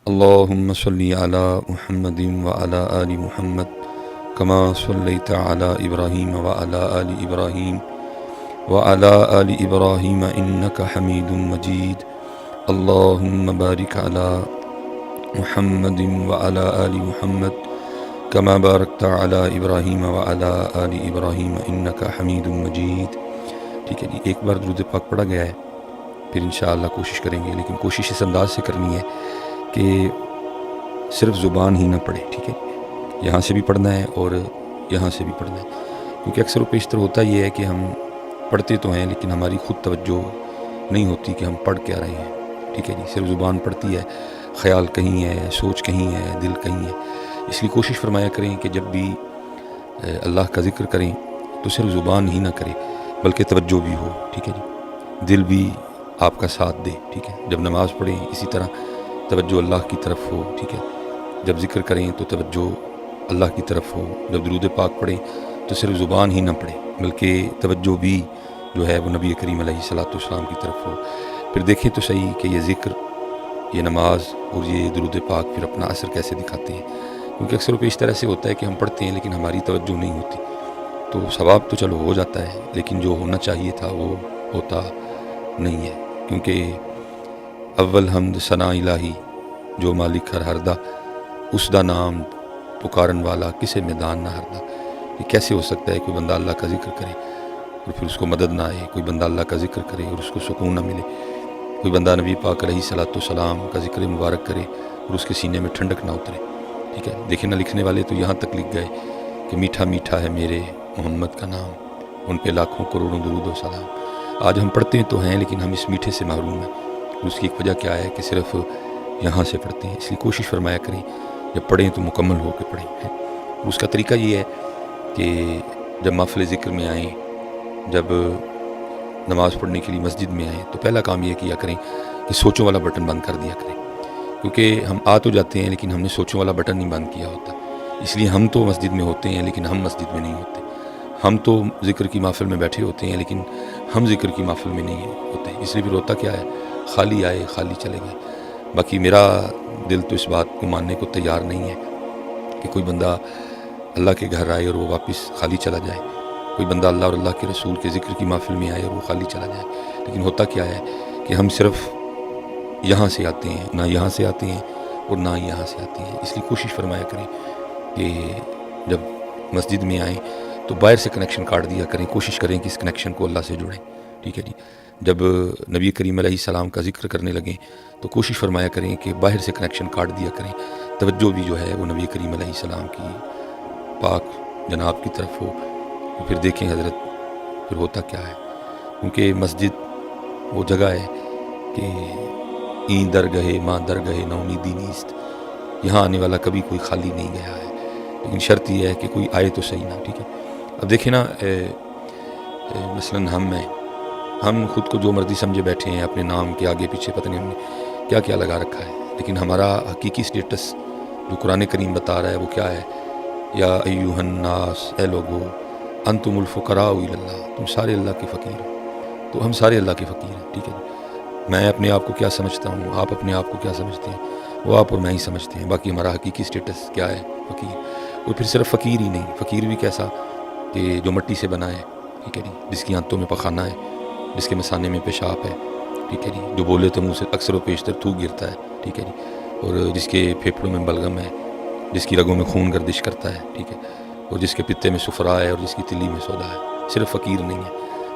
اللهم صل على محمد وعلى آل محمد كما صليت على إبراهيم وعلى آل إبراهيم وعلى آل إبراهيم إنك حميد مجيد. اللهم بارك على محمد وعلى آل محمد كما باركت على إبراهيم وعلى آل إبراهيم إنك حميد مجيد. ٹھیک ہے جی، ایک بار درود پاک پڑھا گیا ہے، پھر انشاءاللہ کوشش کریں گے، لیکن کوشش اس انداز سے کرنی ہے کہ صرف زبان ہی نہ پڑھے. ٹھیک ہے، یہاں سے بھی پڑھنا ہے اور یہاں سے بھی پڑھنا ہے، کیونکہ اکثر و بیشتر ہوتا یہ ہے کہ ہم پڑھتے تو ہیں لیکن ہماری خود توجہ نہیں ہوتی کہ ہم پڑھ کیا رہے ہیں. ٹھیک ہے جی، صرف زبان پڑھتی ہے، خیال کہیں ہے، سوچ کہیں ہے، دل کہیں ہے. اس لیے کوشش فرمایا کریں کہ جب بھی اللہ کا ذکر کریں تو صرف زبان ہی نہ کریں بلکہ توجہ بھی ہو. ٹھیک ہے جی، دل بھی آپ کا ساتھ دے. ٹھیک ہے، جب نماز پڑھیں اسی طرح توجہ اللہ کی طرف ہو. ٹھیک ہے، جب ذکر کریں تو توجہ اللہ کی طرف ہو. جب درود پاک پڑھیں تو صرف زبان ہی نہ پڑھیں بلکہ توجہ بھی جو ہے وہ نبی کریم علیہ الصلوۃ والسلام کی طرف ہو. پھر دیکھیں تو صحیح کہ یہ ذکر، یہ نماز اور یہ درود پاک پھر اپنا اثر کیسے دکھاتے ہیں. کیونکہ اکثر و بیشتر ایسے ہوتا ہے کہ ہم پڑھتے ہیں لیکن ہماری توجہ نہیں ہوتی، تو ثواب تو چلو ہو جاتا ہے لیکن جو ہونا چاہیے تھا وہ ہوتا نہیں ہے. کیونکہ اول حمد ثنا الہی جو مالک ہر ہردا، اس دا نام پکارن والا کسے میدان نہ ہردا. یہ کیسے ہو سکتا ہے کوئی بندہ اللہ کا ذکر کرے اور پھر اس کو مدد نہ آئے، کوئی بندہ اللہ کا ذکر کرے اور اس کو سکون نہ ملے، کوئی بندہ نبی پاک علیہ الصلوۃ والسلام کا ذکر مبارک کرے اور اس کے سینے میں ٹھنڈک نہ اترے. ٹھیک ہے، دیکھیں نہ لکھنے والے تو یہاں تک لکھ گئے کہ میٹھا میٹھا ہے میرے محمد کا نام، ان پہ لاکھوں کروڑوں درود و سلام. آج ہم پڑھتے تو ہیں لیکن ہم اس میٹھے سے محروم ہیں. اس کی ایک وجہ کیا ہے کہ صرف یہاں سے پڑھتے ہیں. اس لیے کوشش فرمایا کریں جب پڑھیں تو مکمل ہو کے پڑھیں. اس کا طریقہ یہ ہے کہ جب محفل ذکر میں آئیں، جب نماز پڑھنے کے لیے مسجد میں آئیں تو پہلا کام یہ کیا کریں کہ سوچوں والا بٹن بند کر دیا کریں. کیونکہ ہم آ تو جاتے ہیں لیکن ہم نے سوچوں والا بٹن نہیں بند کیا ہوتا. اس لیے ہم تو مسجد میں ہوتے ہیں لیکن ہم مسجد میں نہیں ہوتے. ہم تو ذکر کی محفل میں بیٹھے ہوتے ہیں لیکن ہم ذکر کی محفل میں نہیں ہوتے. اس لیے پھر ہوتا کیا ہے، خالی آئے خالی چلے گئے. باقی میرا دل تو اس بات کو ماننے کو تیار نہیں ہے کہ کوئی بندہ اللہ کے گھر آئے اور وہ واپس خالی چلا جائے، کوئی بندہ اللہ اور اللہ کے رسول کے ذکر کی محفل میں آئے اور وہ خالی چلا جائے. لیکن ہوتا کیا ہے کہ ہم صرف یہاں سے آتے ہیں، نہ یہاں سے آتے ہیں اور نہ یہاں سے آتے ہیں. اس لیے کوشش فرمایا کریں کہ جب مسجد میں آئیں تو باہر سے کنیکشن کاٹ دیا کریں. کوشش کریں کہ اس کنیکشن کو اللہ سے جوڑیں. ٹھیک ہے جی، جب نبی کریم علیہ السلام کا ذکر کرنے لگیں تو کوشش فرمایا کریں کہ باہر سے کنیکشن کاٹ دیا کریں. توجہ بھی جو ہے وہ نبی کریم علیہ السلام کی پاک جناب کی طرف ہو. تو پھر دیکھیں حضرت پھر ہوتا کیا ہے. کیونکہ مسجد وہ جگہ ہے کہ این درگاہ ماں درگاہ نہ امیدی نیست، یہاں آنے والا کبھی کوئی خالی نہیں گیا ہے، لیکن شرط یہ ہے کہ کوئی آئے تو صحیح نہ. ٹھیک ہے، اب دیکھیں نا، مثلاً ہم خود کو جو مرضی سمجھے بیٹھے ہیں، اپنے نام کے آگے پیچھے پتہ نہیں ہم نے کیا کیا لگا رکھا ہے، لیکن ہمارا حقیقی سٹیٹس جو قرآن کریم بتا رہا ہے وہ کیا ہے؟ یا ایھا الناس، اے لوگو، انتم الفقراء الی اللہ، تم سارے اللہ کے فقیر ہو. تو ہم سارے اللہ کے فقیر ہیں. ٹھیک ہے، میں اپنے آپ کو کیا سمجھتا ہوں، آپ اپنے آپ کو کیا سمجھتے ہیں، وہ آپ اور میں ہی سمجھتے ہیں. باقی ہمارا حقیقی سٹیٹس کیا ہے؟ فقیر. اور پھر صرف فقیر ہی نہیں، فقیر بھی کیسا کہ جو مٹی سے بنا ہے. ٹھیک ہے جی، جس کی آنتوں میں پخانہ ہے، جس کے مثانے میں پیشاب ہے. ٹھیک ہے جی، جو بولے تو منہ سے اکثر و بیشتر تھوک گرتا ہے. ٹھیک ہے جی، اور جس کے پھیپھڑوں میں بلغم ہے، جس کی رگوں میں خون گردش کرتا ہے. ٹھیک ہے، اور جس کے پتے میں صفرا ہے اور جس کی تلی میں سودا ہے. صرف فقیر نہیں ہے.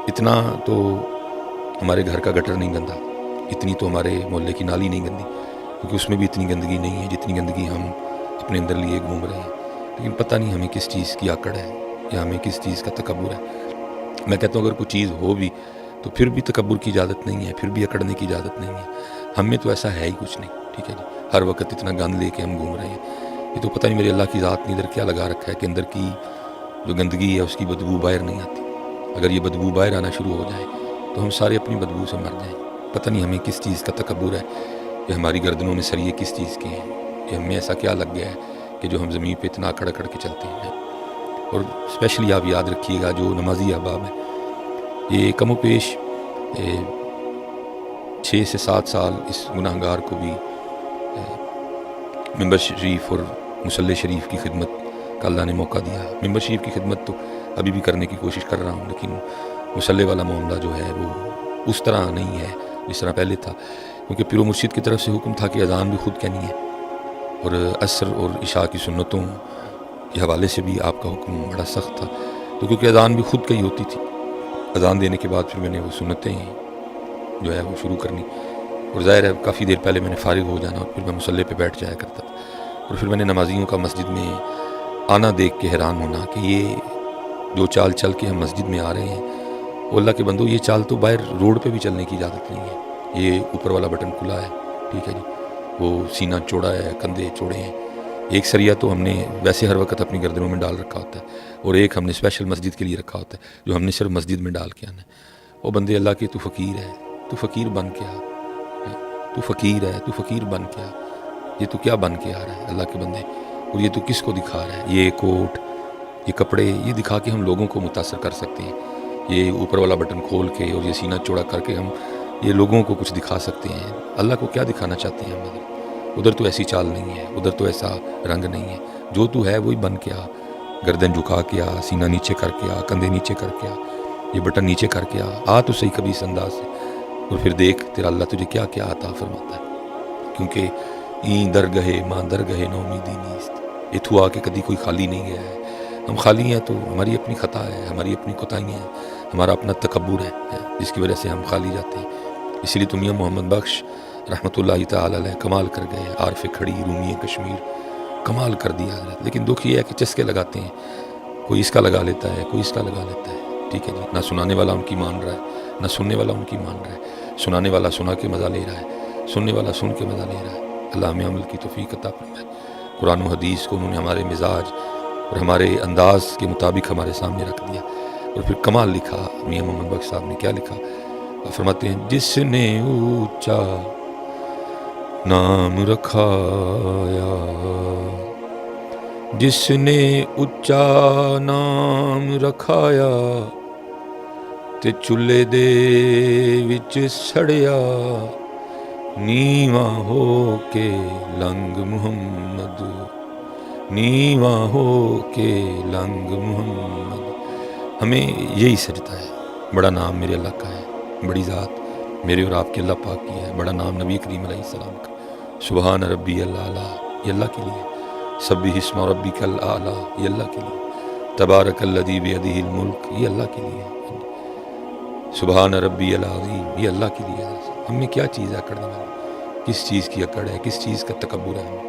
اتنا تو ہمارے گھر کا گٹر نہیں گندا، اتنی تو ہمارے محلے کی نالی نہیں گندی، کیونکہ اس میں بھی اتنی گندگی نہیں ہے جتنی گندگی ہم اپنے اندر لیے گھوم رہے ہیں. لیکن پتہ نہیں ہمیں کس چیز کی آکڑ ہے یا ہمیں کس چیز کا تکبر ہے. میں کہتا ہوں اگر کوئی چیز ہو بھی تو پھر بھی تکبر کی اجازت نہیں ہے، پھر بھی اکڑنے کی اجازت نہیں ہے. ہم میں تو ایسا ہے ہی کچھ نہیں. ٹھیک ہے جی، ہر وقت اتنا گند لے کے ہم گھوم رہے ہیں. یہ تو پتہ نہیں میرے اللہ کی ذات نے ادھر کیا لگا رکھا ہے کہ اندر کی جو گندگی ہے اس کی بدبو باہر نہیں آتی. اگر یہ بدبو باہر آنا شروع ہو جائے تو ہم سارے اپنی بدبو سے مر جائیں. پتہ نہیں ہمیں کس چیز کا تکبر ہے، کہ ہماری گردنوں میں سریے کس چیز کے ہیں، کہ ہمیں ایسا کیا لگ گیا ہے کہ جو ہم زمین پہ اتنا اکڑ اکڑ کے چلتے ہیں. اور اسپیشلی آپ یاد رکھیے گا جو نمازی احباب ہیں، یہ کم و بیش 6 سے 7 سال اس گناہ گار کو بھی ممبر شریف اور مصلی شریف کی خدمت کا اللہ نے موقع دیا. ممبر شریف کی خدمت تو ابھی بھی کرنے کی کوشش کر رہا ہوں، لیکن مصلی والا معاملہ جو ہے وہ اس طرح نہیں ہے جس طرح پہلے تھا، کیونکہ پیر و مرشد کی طرف سے حکم تھا کہ اذان بھی خود کہنی ہے، اور عصر اور عشاء کی سنتوں کے حوالے سے بھی آپ کا حکم بڑا سخت تھا. تو کیونکہ اذان بھی خود کہی ہوتی تھی، اذان دینے کے بعد پھر میں نے وہ سنتیں جو ہے وہ شروع کرنی، اور ظاہر ہے کافی دیر پہلے میں نے فارغ ہو جانا، اور پھر میں مصلی پہ بیٹھ جایا کرتا تھا. اور پھر میں نے نمازیوں کا مسجد میں آنا دیکھ کے حیران ہونا کہ یہ جو چال چل کے ہم مسجد میں آ رہے ہیں، وہ اللہ کے بندو یہ چال تو باہر روڈ پہ بھی چلنے کی اجازت نہیں ہے. یہ اوپر والا بٹن کھلا ہے، ٹھیک ہے جی، وہ سینہ چوڑا ہے، کندھے چوڑے ہیں. ایک سریا تو ہم نے ویسے ہر وقت اپنی گردنوں میں ڈال رکھا ہوتا ہے، اور ایک ہم نے اسپیشل مسجد کے لیے رکھا ہوتا ہے جو ہم نے صرف مسجد میں ڈال کے آنا ہے. وہ بندے اللہ کے تو فقیر ہے، تو فقیر بن کے آ، تو فقیر ہے، تو فقیر بن کے آ. یہ تو کیا بن کے آ رہا ہے اللہ کے بندے؟ اور یہ تو کس کو دکھا رہا ہے؟ یہ کوٹ، یہ کپڑے، یہ دکھا کے ہم لوگوں کو متاثر کر سکتے ہیں. یہ اوپر والا بٹن کھول کے اور یہ سینہ چوڑا کر کے ہم یہ لوگوں کو کچھ دکھا سکتے ہیں. اللہ کو کیا دکھانا چاہتے ہیں ہم؟ ادھر تو ایسی چال نہیں ہے، ادھر تو ایسا رنگ نہیں ہے. جو تو ہے وہی بن کے آ، گردن جھکا کے آ، سینہ نیچے کر کے آ، کندھے نیچے کر کے آ، یہ بٹن نیچے کر کے آ تو صحیح کبھی اس انداز سے، اور پھر دیکھ تیرا اللہ تجھے کیا کیا عطا فرماتا ہے. کیونکہ این درگہے ماں درگہے نومیدی نیست، اتھو آ کے کبھی کوئی خالی نہیں گیا ہے. ہم خالی ہیں تو ہماری اپنی خطا ہے، ہماری اپنی کوتاہیاں ہیں، ہمارا اپنا تکبر ہے جس کی وجہ سے ہم خالی جاتے ہیں. اسی لیے تو میاں محمد بخش رحمۃ اللہ تعالی علیہ کمال کر گئے. عارف کھڑی رومی کشمیر کمال کر دیا حضرت. لیکن دکھ یہ ہے کہ چسکے لگاتے ہیں، کوئی اس کا لگا لیتا ہے، کوئی اس کا لگا لیتا ہے، ٹھیک ہے جی. نہ سنانے والا ان کی مان رہا ہے، نہ سننے والا ان کی مان رہا ہے. سنانے والا سنا کے مزہ لے رہا ہے، سننے والا سن کے مزہ لے رہا ہے. اللہ ہمیں عمل کی توفیق عطا فرمائے. قرآن و حدیث کو انہوں نے ہمارے مزاج اور ہمارے انداز کے مطابق ہمارے سامنے رکھ دیا، اور پھر کمال لکھا. میاں محمد بخش صاحب نے کیا لکھا؟ فرماتے ہیں جس نے اونچا نام رکھایا، جس نے اونچا نام رکھایا تے چولہے دے وچ سڑیا، نیواں ہو کے لنگ محمد، نیواں ہو کے لنگ محمد. ہمیں یہی سجدہ ہے. بڑا نام میرے اللہ کا ہے، بڑی ذات میرے اور آپ کے اللہ پاک کی ہے. بڑا نام نبی کریم علیہ السلام کا. سبحان ربی الاعلیٰ یہ اللہ کے لیے، سبح اسم ربک الاعلیٰ یہ اللہ کے لیے، تبارک الذی بیدہ الملک یہ اللہ کے لیے، سبحان ربی العظیم یہ اللہ کے لیے. ہم میں کیا چیز ہے اکڑنے والی؟ کس چیز کی اکڑ ہے؟ کس چیز کا تکبر ہے ہمیں؟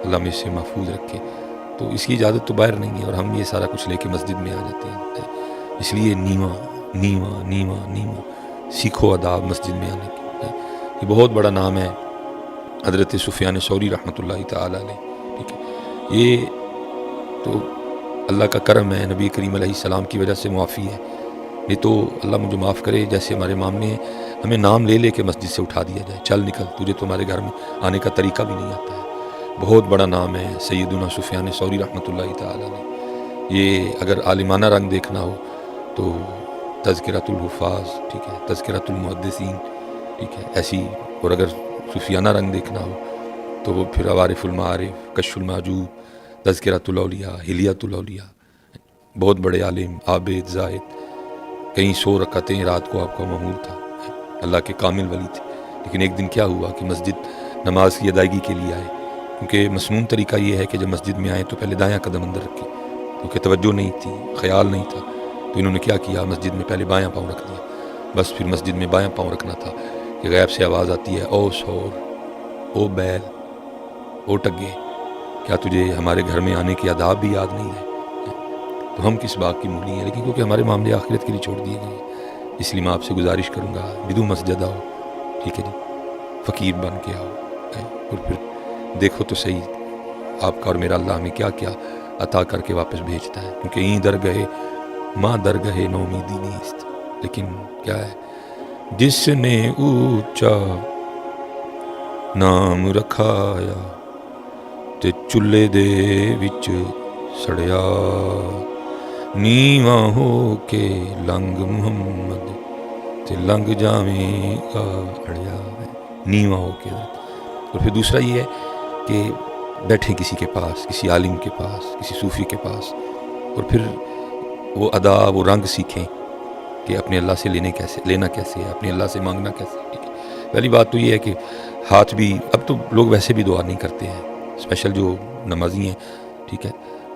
اللہ میں اسے محفوظ رکھے. تو اس کی اجازت تو باہر نہیں ہے، اور ہم یہ سارا کچھ لے کے مسجد میں آ جاتے ہیں. اس لیے نیواں نیواں نیواں نیواں سیکھو آداب مسجد میں آنے کے. یہ بہت بڑا نام ہے حضرت سفیان ثوری رحمۃ اللہ تعالی علیہ، ٹھیک ہے. یہ تو اللہ کا کرم ہے، نبی کریم علیہ السلام کی وجہ سے معافی ہے. نہیں تو اللہ مجھے معاف کرے، جیسے ہمارے امام نے ہمیں نام لے لے کے مسجد سے اٹھا دیا جائے، چل نکل تجھے تو ہمارے گھر میں آنے کا طریقہ بھی نہیں آتا ہے. بہت بڑا نام ہے سیدنا سفیان ثوری رحمۃ اللہ تعالی علیہ. یہ اگر عالمانہ رنگ دیکھنا ہو تو تذکرۃ الحفاظ، ٹھیک ہے، تذکرۃ المحدثین، ٹھیک ہے، ایسی. اور اگر صوفیانہ رنگ دیکھنا ہو تو وہ پھر عوارف المعارف، کشف المعجوب، تذکرۃ الاولیاء، حلیۃ الاولیاء. بہت بڑے عالم، عابد، زاہد. کئی 100 رکعتیں رات کو آپ کا معمول تھا، اللہ کے کامل ولی تھے. لیکن ایک دن کیا ہوا کہ مسجد نماز کی ادائیگی کے لیے آئے. کیونکہ مسنون طریقہ یہ ہے کہ جب مسجد میں آئیں تو پہلے دایاں قدم اندر رکھیں، کیونکہ توجہ نہیں تھی، خیال نہیں تھا. تو انہوں نے کیا کیا، مسجد میں پہلے بایاں پاؤں رکھ دیا. بس پھر مسجد میں بایاں پاؤں رکھنا تھا کہ غیب سے آواز آتی ہے، او سور، او بیل، او ٹگے، کیا تجھے ہمارے گھر میں آنے کے آداب بھی یاد نہیں ہے؟ تو ہم کس بات کی مولی ہیں؟ لیکن کیونکہ ہمارے معاملے آخرت کے لیے چھوڑ دیے گئے ہیں، اس لیے میں آپ سے گزارش کروں گا بدو مسجد آؤ، ٹھیک ہے جی، فقیر بن کے آؤ. اور پھر دیکھو تو صحیح آپ کا اور میرا اللہ ہمیں کیا کیا عطا کر کے واپس بھیجتا ہے. کیونکہ این در گئے ماں در گئے نومیدی نیست. لیکن کیا ہے، جس نے اونچا نام رکھایا تے چولہے دے وچ سڑیا، نیواں ہو کے لنگ محمد تے لنگ جاویں گا اڑیا. نیواں ہو کے. اور پھر دوسرا یہ ہے کہ بیٹھیں کسی کے پاس، کسی عالم کے پاس، کسی صوفی کے پاس، اور پھر وہ ادا وہ رنگ سیکھیں کہ اپنے اللہ سے لینا کیسے ہے، اپنے اللہ سے مانگنا کیسے ہے. ٹھیک ہے. پہلی بات تو یہ ہے کہ ہاتھ بھی، اب تو لوگ ویسے بھی دعا نہیں کرتے ہیں، اسپیشل جو نمازی ہیں. ٹھیک ہے.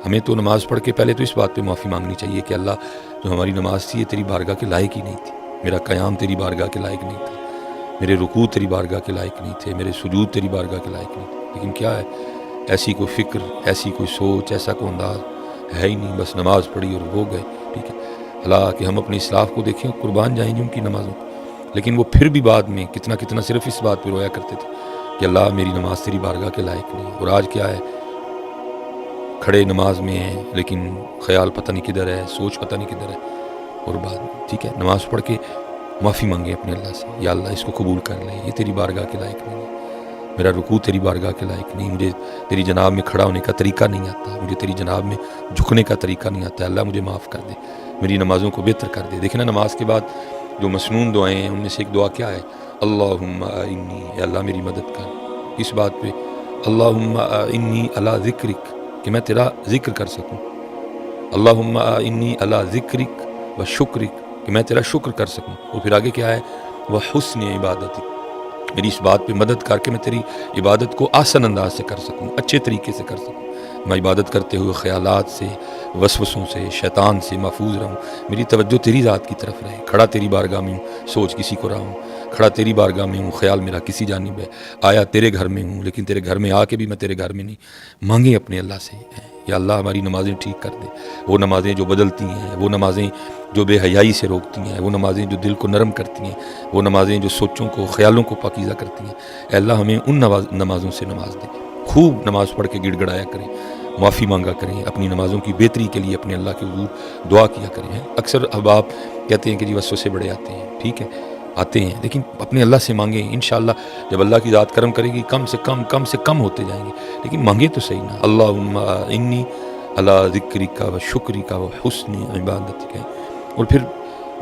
ہمیں تو نماز پڑھ کے پہلے تو اس بات پہ معافی مانگنی چاہیے کہ اللہ جو ہماری نماز تھی یہ تیری بارگاہ کے لائق ہی نہیں تھی، میرا قیام تیری بارگاہ کے لائق نہیں تھا، میرے رکوع تیری بارگاہ کے لائق نہیں تھے، میرے سجود تیری بارگاہ کے لائق نہیں تھے. لیکن کیا ہے، ایسی کوئی فکر، ایسی کوئی سوچ، ایسا کوئی انداز ہے ہی نہیں، بس نماز پڑھی اور وہ گئے. ٹھیک ہے. اللہ کہ ہم اپنی اصلاح کو دیکھیں، قربان جائیں گے ان کی نمازوں کو. لیکن وہ پھر بھی بعد میں کتنا صرف اس بات پہ رویا کرتے تھے کہ اللہ میری نماز تیری بارگاہ کے لائق نہیں. اور آج کیا ہے، کھڑے نماز میں ہیں لیکن خیال پتہ نہیں کدھر ہے، سوچ پتہ نہیں کدھر ہے. اور بعد میں ٹھیک ہے نماز پڑھ کے معافی مانگے اپنے اللہ سے، یا اللہ اس کو قبول کر لے، یہ تیری بارگاہ کے لائق نہیں ہے، میرا رکوع تیری بارگاہ کے لائق نہیں، مجھے تیری جناب میں کھڑا ہونے کا طریقہ نہیں آتا، مجھے تیری جناب میں جھکنے کا طریقہ نہیں آتا. اللہ مجھے معاف کر دے، میری نمازوں کو بہتر کر دے. دیکھیں نا، نماز کے بعد جو مسنون دعائیں ہیں ان میں سے ایک دعا کیا ہے، اللہم انی، اے اللہ میری مدد کر. اس بات پہ اللہم انی علی ذکرک، کہ میں تیرا ذکر کر سکوں. اللہم انی علی ذکرک و شکرک، کہ میں تیرا شکر کر سکوں. اور پھر آگے کیا ہے، وہ حسن عبادتک، میری اس بات پہ مدد کر کے میں تیری عبادت کو آسان انداز سے کر سکوں، اچھے طریقے سے کر سکوں. میں عبادت کرتے ہوئے خیالات سے، وسوسوں سے، شیطان سے محفوظ رہوں. میری توجہ تیری ذات کی طرف رہے. کھڑا تیری بارگاہ میں ہوں، سوچ کسی کو رہا ہوں. کھڑا تیری بارگاہ میں ہوں، خیال میرا کسی جانب ہے. آیا تیرے گھر میں ہوں لیکن تیرے گھر میں آ کے بھی میں تیرے گھر میں نہیں. مانگیں اپنے اللہ سے، یا اللہ ہماری نمازیں ٹھیک کر دے. وہ نمازیں جو بدلتی ہیں، وہ نمازیں جو بے حیائی سے روکتی ہیں، وہ نمازیں جو دل کو نرم کرتی ہیں، وہ نمازیں جو سوچوں کو، خیالوں کو پاکیزہ کرتی ہیں. اے اللہ ہمیں ان نمازوں سے نماز دے. خوب نماز پڑھ کے گڑ گڑایا کریں، معافی مانگا کریں، اپنی نمازوں کی بہتری کے لیے اپنے اللہ کے حضور دعا کیا کریں. اکثر احباب کہتے ہیں کہ جی وسوسے بڑے آتے ہیں. ٹھیک ہے، آتے ہیں، لیکن اپنے اللہ سے مانگیں. انشاءاللہ جب اللہ کی ذات کرم کرے گی کم سے کم ہوتے جائیں گے. لیکن مانگیں تو صحیح نا. اللہم انی علی ذکرک و شکرک و حسن عبادتک. اور پھر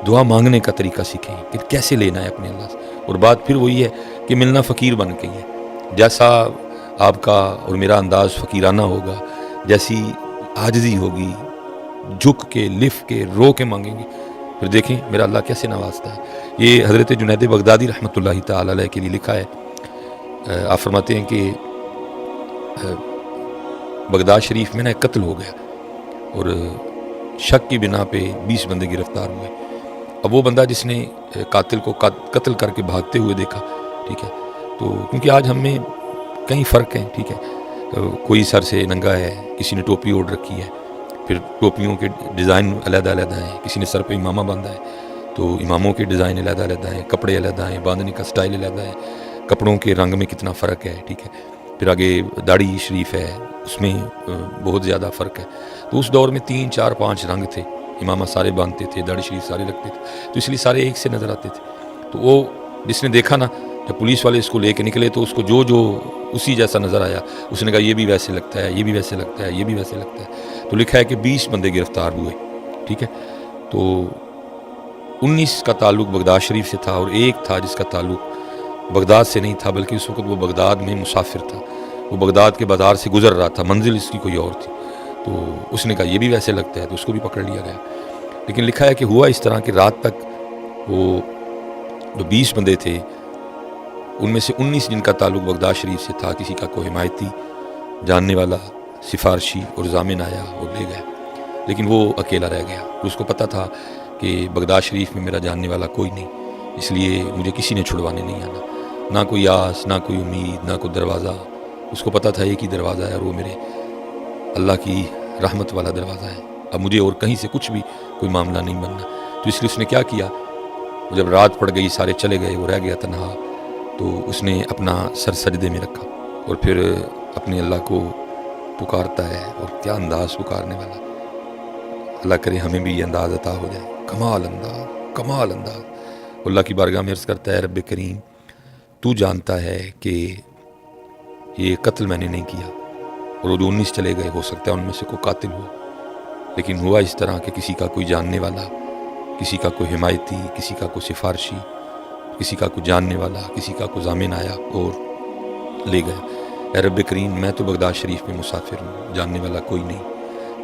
دعا مانگنے کا طریقہ سیکھیں کہ کیسے لینا ہے اپنے اللہ سے. اور بات پھر وہی ہے کہ ملنا فقیر بن کے ہی ہے. جیسا آپ کا اور میرا انداز فقیرانہ ہوگا، جیسی عاجزی ہوگی، جھک کے، لف کے، رو کے مانگیں گے، پھر دیکھیں میرا اللہ کیسے نوازتا ہے. یہ حضرت جنید بغدادی رحمۃ اللہ تعالی علیہ کے لیے لکھا ہے. آپ فرماتے ہیں کہ بغداد شریف میں نا ایک قتل ہو گیا اور شک کی بنا پہ 20 بندے گرفتار ہوئے. اب وہ بندہ جس نے قاتل کو قتل کر کے بھاگتے ہوئے دیکھا، ٹھیک ہے، تو کیونکہ آج ہم میں کئی فرق ہیں. ٹھیک ہے، کوئی سر سے ننگا ہے، کسی نے ٹوپی اوڑھ رکھی ہے، پھر ٹوپیوں کے ڈیزائن علیحدہ علیحدہ ہیں، کسی نے سر پہ امامہ باندھا ہے تو اماموں کے ڈیزائن علیحدہ علیحدہ ہیں، کپڑے علیحدہ ہیں، باندھنے کا سٹائل علیحدہ ہے، کپڑوں کے رنگ میں کتنا فرق ہے. ٹھیک ہے، پھر آگے داڑھی شریف ہے، اس میں بہت زیادہ فرق ہے. تو اس دور میں 3 4 5 رنگ تھے، امامہ سارے باندھتے تھے، داڑھی شریف سارے رکھتے تھے، تو اس لیے سارے ایک سے نظر آتے تھے. تو وہ جس نے دیکھا نا، جب پولیس والے اس کو لے کے نکلے تو اس کو جو اسی جیسا نظر آیا، اس نے کہا یہ بھی ویسے لگتا ہے، یہ بھی ویسے لگتا ہے، یہ بھی ویسے لگتا ہے. تو لکھا ہے کہ 20 بندے گرفتار ہوئے. ٹھیک ہے، تو 19 کا تعلق بغداد شریف سے تھا اور ایک تھا جس کا تعلق بغداد سے نہیں تھا، بلکہ اس وقت وہ بغداد میں مسافر تھا، وہ بغداد کے بازار سے گزر رہا تھا، منزل اس کی کوئی اور تھی. تو اس نے کہا یہ بھی ویسے لگتا ہے، تو اس کو بھی پکڑ لیا گیا. لیکن لکھا ہے کہ ہوا اس طرح کہ رات تک وہ جو 20 بندے تھے ان میں سے 19 جن کا تعلق بغداد شریف سے تھا، کسی کا کوئی حمایتی، جاننے والا، سفارشی اور ضامن آیا اور لے گیا، لیکن وہ اکیلا رہ گیا. اس کو پتہ تھا کہ بغداد شریف میں میرا جاننے والا کوئی نہیں، اس لیے مجھے کسی نے چھڑوانے نہیں آنا، نہ کوئی آس، نہ کوئی امید، نہ کوئی دروازہ. اس کو پتہ تھا ایک ہی دروازہ ہے اور وہ میرے اللہ کی رحمت والا دروازہ ہے. اب مجھے اور کہیں سے کچھ بھی کوئی معاملہ نہیں بننا. تو اس لیے اس نے کیا کیا، جب رات پڑ گئی، سارے چلے گئے، وہ رہ گیا تنہا، تو اس نے اپنا سر سجدے میں رکھا اور پھر اپنے اللہ کو پکارتا ہے. اور کیا انداز پکارنے والا. اللہ کرے ہمیں بھی یہ انداز عطا ہو جائے. کمال انداز، کمال انداز. اللہ کی بارگاہ میں عرض کرتا ہے، رب کریم تو جانتا ہے کہ یہ قتل میں نے نہیں کیا، اور وہ جو 19 چلے گئے ہو سکتا ہے ان میں سے کوئی قاتل ہو، لیکن ہوا اس طرح کہ کسی کا کوئی جاننے والا، کسی کا کوئی حمایتی، کسی کا کوئی سفارشی، کسی کا کوئی جاننے والا، کسی کا کوئی ضامن آیا اور لے گئے. اے رب کریم میں تو بغداد شریف میں مسافر ہوں، جاننے والا کوئی نہیں،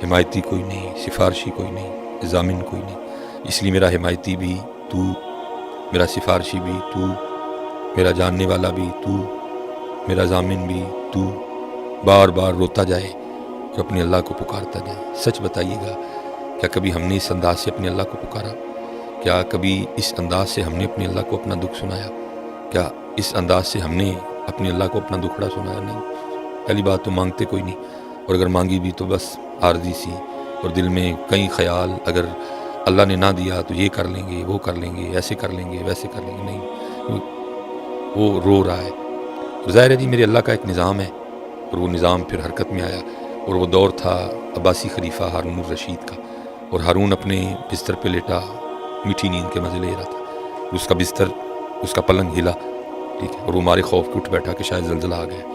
حمایتی کوئی نہیں، سفارشی کوئی نہیں، ضامن کوئی نہیں، اس لیے میرا حمایتی بھی تو، میرا سفارشی بھی تو، میرا جاننے والا بھی تو، میرا ضامن بھی تو، بار بار روتا جائے اور اپنے اللہ کو پکارتا جائے۔ سچ بتائیے گا، کیا کبھی ہم نے اس انداز سے اپنے اللہ کو پکارا؟ کیا کبھی اس انداز سے ہم نے اپنے اللہ کو اپنا دکھ سنایا؟ کیا اس انداز سے ہم نے اپنے اللہ کو اپنا دکھڑا سنایا؟ نہیں۔ پہلی بات تو مانگتے کوئی نہیں، اور اگر مانگی بھی تو بس عارضی سی، اور دل میں کئی خیال، اگر اللہ نے نہ دیا تو یہ کر لیں گے، وہ کر لیں گے، ایسے کر لیں گے، ویسے کر لیں گے۔ نہیں، وہ رو رہا ہے۔ اور ظاہر ہے جی میرے اللہ کا ایک نظام ہے، اور وہ نظام پھر حرکت میں آیا، اور وہ دور تھا عباسی خلیفہ ہارون الرشید کا، اور ہارون اپنے بستر پہ لیٹا میٹھی نیند کے مزے لے رہا تھا، اس کا بستر، اس کا پلنگ ہلا، ٹھیک ہے، اور وہ مارے خوف کے اٹھ بیٹھا کہ شاید زلزلہ آ گیا،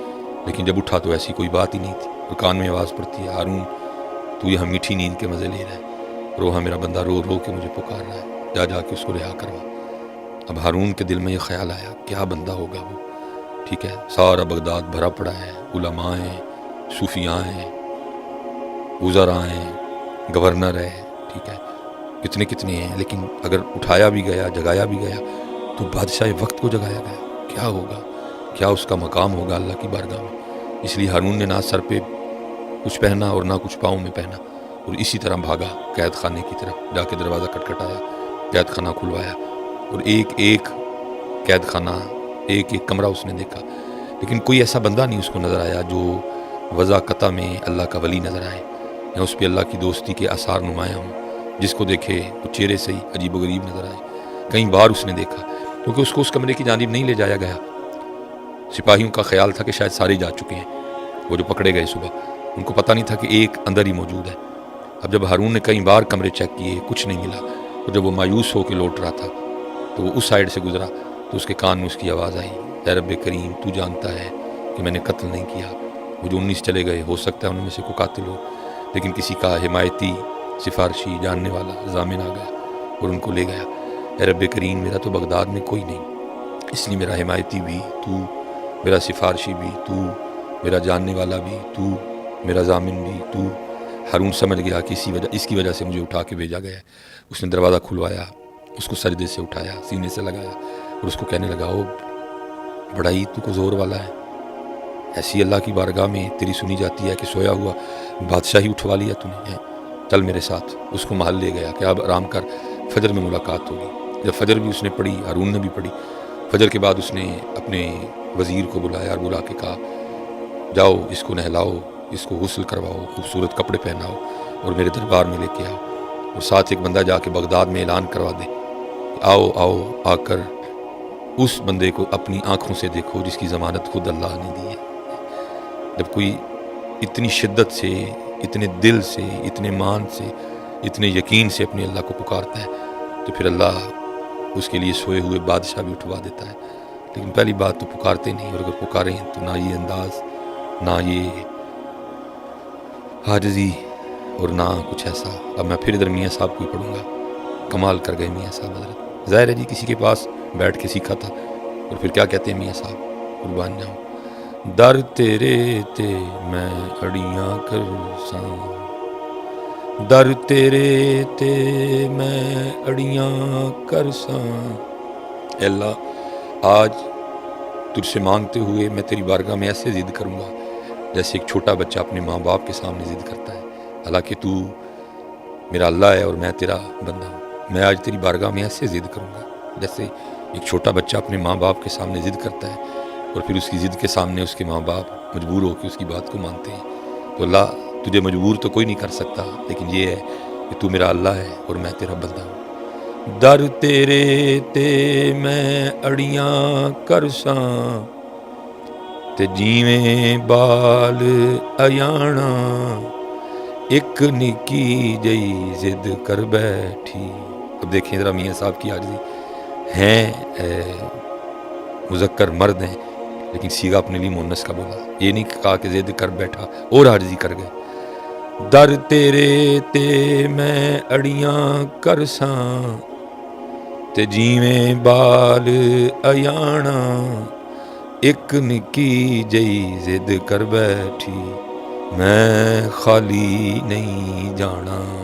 لیکن جب اٹھا تو ایسی کوئی بات ہی نہیں تھی، اور کان میں آواز پڑتی ہے، ہارون تو یہاں میٹھی نیند کے مزے لے رہا ہے، اور وہاں میرا بندہ رو رو کے مجھے پکار رہا ہے، جا جا کے اس کو رہا کروا۔ اب ہارون کے دل میں یہ خیال آیا، کیا بندہ ہوگا وہ، ٹھیک ہے، سارا بغداد بھرا پڑا ہے، علماء ہیں، صوفیاء ہیں، وزراء ہیں، گورنر ہے، ٹھیک ہے، کتنے کتنے ہیں، لیکن اگر اٹھایا بھی گیا، جگایا بھی گیا تو بادشاہ وقت کو جگایا گیا، کیا ہوگا، کیا اس کا مقام ہوگا اللہ کی بارگاہ میں؟ اس لیے ہارون نے نہ سر پہ کچھ پہنا اور نہ کچھ پاؤں میں پہنا، اور اسی طرح بھاگا قید خانے کی طرف، جا کے دروازہ کھٹکھٹایا، قید خانہ کھلوایا، اور ایک ایک قید خانہ، ایک ایک کمرہ اس نے دیکھا، لیکن کوئی ایسا بندہ نہیں اس کو نظر آیا جو وضاقتہ میں اللہ کا ولی نظر آئے، یا اس پہ اللہ کی دوستی کے آثار نمایاں ہوں، جس کو دیکھے وہ چہرے سے ہی عجیب و غریب نظر آئے۔ کئی بار اس نے دیکھا، کیونکہ اس کو اس کمرے کی جانب نہیں لے جایا گیا، سپاہیوں کا خیال تھا کہ شاید سارے جا چکے ہیں، وہ جو پکڑے گئے صبح، ان کو پتہ نہیں تھا کہ ایک اندر ہی موجود ہے۔ اب جب ہارون نے کئی بار کمرے چیک کیے، کچھ نہیں ملا، اور جب وہ مایوس ہو کے لوٹ رہا تھا تو وہ اس سائیڈ سے گزرا تو اس کے کان میں اس کی آواز آئی، اے رب کریم تو جانتا ہے کہ میں نے قتل نہیں کیا، وہ جو 19 چلے گئے ہو سکتا ہے ان میں سے کوئی قاتل ہو، لیکن کسی کا حمایتی، سفارشی، جاننے والا ضامن آ گیا اور ان کو لے گیا۔ اے رب کریم میرا تو بغداد میں کوئی نہیں، اس لیے میرا حمایتی بھی تو، میرا سفارشی بھی تو، میرا جاننے والا بھی تو، میرا ضامن بھی تو۔ ہارون سمجھ گیا کہ اس کی وجہ سے مجھے اٹھا کے بھیجا گیا ہے۔ اس نے دروازہ کھلوایا، اس کو سجدے سے اٹھایا، سینے سے لگایا، اور اس کو کہنے لگا، او بڑا ہی تو کو زور والا ہے، ایسی اللہ کی بارگاہ میں تیری سنی جاتی ہے کہ سویا ہوا بادشاہی اٹھوا لیا تو نے، چل میرے ساتھ۔ اس کو محل لے گیا کہ اب آرام کر، فجر میں ملاقات ہوگی۔ جب فجر بھی اس نے پڑھی، ہارون نے بھی پڑھی، فجر کے بعد اس نے اپنے وزیر کو بلایا اور بلا کے کہا، جاؤ اس کو نہلاؤ، اس کو غسل کرواؤ، خوبصورت کپڑے پہناؤ اور میرے دربار میں لے کے آؤ، اور ساتھ ایک بندہ جا کے بغداد میں اعلان کروا دے، آؤ آؤ آ کر اس بندے کو اپنی آنکھوں سے دیکھو جس کی ضمانت خود اللہ نے دی ہے۔ جب کوئی اتنی شدت سے، اتنے دل سے، اتنے مان سے، اتنے یقین سے اپنے اللہ کو پکارتا ہے تو پھر اللہ اس کے لیے سوئے ہوئے بادشاہ بھی اٹھوا دیتا ہے۔ لیکن پہلی بات تو پکارتے نہیں، اور اگر پکاریں تو نہ یہ انداز، نہ یہ عاجزی، اور نہ کچھ ایسا۔ اب میں پھر ادھر میاں صاحب کو ہی پڑھوں گا، کمال کر گئے میاں صاحب حضرت۔ ظاہر ہے جی کسی کے پاس بیٹھ کے سیکھا تھا، اور پھر کیا کہتے ہیں میاں صاحب، قربان جاؤں، در تیرے تے میں اڑیاں کرساں، در تیرے تے میں اڑیاں کرساں۔ اے اللہ آج تجھ سے مانگتے ہوئے میں تیری بارگاہ میں ایسے ضد کروں گا جیسے ایک چھوٹا بچہ اپنے ماں باپ کے سامنے ضد کرتا ہے، حالانکہ تو میرا اللہ ہے اور میں تیرا بندہ ہوں۔ میں آج تیری بارگاہ میں ایسے ضد کروں گا جیسے ایک چھوٹا بچہ اپنے ماں باپ کے سامنے ضد کرتا ہے، اور پھر اس کی ضد کے سامنے اس کے ماں باپ مجبور ہو کے اس کی بات کو مانتے ہیں۔ تو اللہ تجھے مجبور تو کوئی نہیں کر سکتا، لیکن یہ ہے کہ تو میرا اللہ ہے اور میں تیرا بندہ ہوں۔ در تیرے تے میں اڑیاں کرساں، تے جیویں بال ایانا، ایک نکی جئی ضد کر بیٹھی۔ اب دیکھیں ذرا میاں صاحب کی عاجزی، ہیں مذکر مرد ہیں لیکن سیغہ اپنے لیے مونس کا بولا، یہ نہیں کہا کہ ضد کر بیٹھا اور عاجزی کر گئے۔ در تیرے تے میں اڑیاں کرساں، تے جیویں بال ایانا، ایک نکی جئی ضد کر بیٹھی میں خالی نہیں جانا،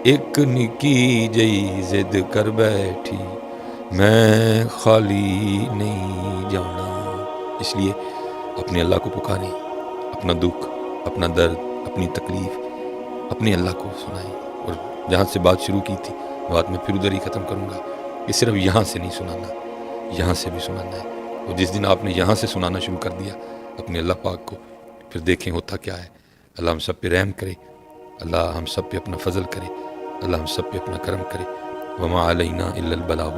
ایک نکی جئی ضد کر بیٹھی میں خالی نہیں جانا۔ اس لیے اپنے اللہ کو پکاریں، اپنا دکھ، اپنا درد، اپنی تکلیف اپنے اللہ کو سنائیں۔ اور جہاں سے بات شروع کی تھی بات میں پھر ادھر ہی ختم کروں گا کہ صرف یہاں سے نہیں سنانا، یہاں سے بھی سنانا ہے۔ اور جس دن آپ نے یہاں سے سنانا شروع کر دیا اپنے اللہ پاک کو، پھر دیکھیں ہوتا کیا ہے۔ اللہ ہم سب پہ رحم کرے، اللہ ہم سب پہ اپنا فضل کرے، اللہ ہم سب پہ اپنا کرم کرے۔ وما علینا الا البلاغ